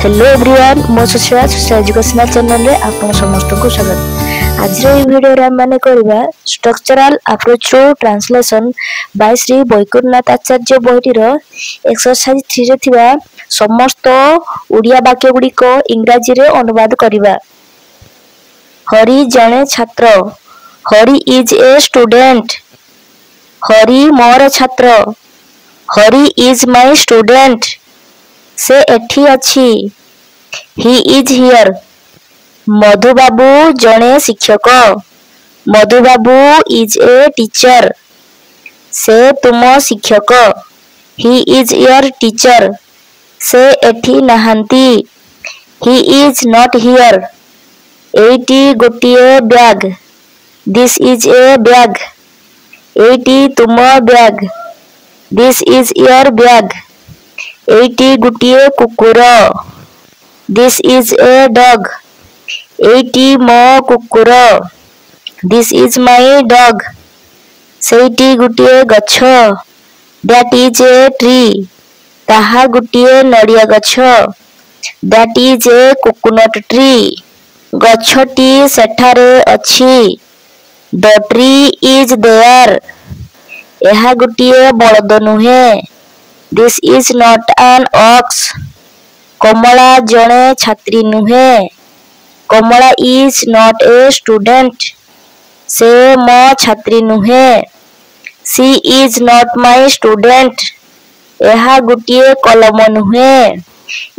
Hello everyone मो सुश्रा social educational channel रे आपन समस्त को स्वागत। आज रे वीडियो रे माने करबा structural approach to translation by Shri Baikunthanath Acharya बहिटीर एक्सरसाइज 3 रे थिबा समस्त ओडिया वाक्य गुडी को इंग्रजी रे अनुवाद करबा। हरि जने छात्र, Hari is a student, Hari मोर छात्र, हरि इज माय स्टूडेंट, से एठी अछि, ही इज हियर। मधुबाबू जने शिक्षक, मधुबाबू इज ए टीचर, से तुम शिक्षक, ही इज योर टीचर, से एठी नहांती, ही इज नॉट हियर। एटी गोटिए bag, this is a bag, एटी तुम bag, this is your bag. एटी गुटिए कुकुर, दिस इज ए डॉग, एटी मो कुकुर, दिस इज माय डॉग। सेठी गुटिए गछ, दैट इज ए ट्री, ताहा गुटिए नड़िया गछ, that is a coconut tree. गछटी सेठारे अछि, द ट्री इज देयर। एहा गुटिए बळद नुहे, this is not an ox. कमला जने छात्री नुहे, Kamala is not a student, से मो छात्री नुहे। She is not my student, एहा गुटिए कलम नुहे,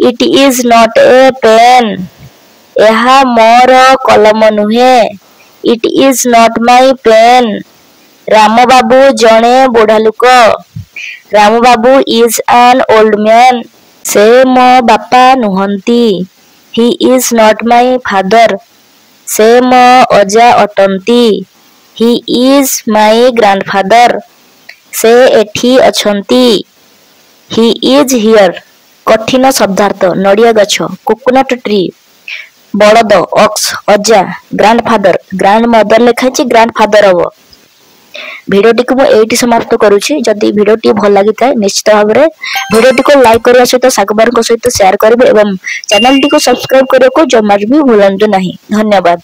it is not a pen. एहा मोर कलम नुहे, it is not my pen. Rambabu जने बुढ़ा लुक, Rambabu is an old man, से मो बापा नुहंती। He is not my father, से मो अजा अटंती। ही इज माय ग्रैंडफादर, से एठी अछंती। He is here. कठिन शब्दार्थ नड़िया गछ, कोकोनट ट्री, बड़द ऑक्स, अजा, ग्रैंडफादर, ग्रैंडमदर लिखाई ग्रैंडफादर हबो। भिडियोटी को एटी समाप्त करुछि। जदि भिडियोटी भल लागि थाए निश्चित भाव में भिडियोटी को लाइक करबा सहित सागबार को सहित शेयर करिवे एवं चैनल टी को सब्सक्राइब करने को जमा भी भूलंतु नहीं। धन्यवाद।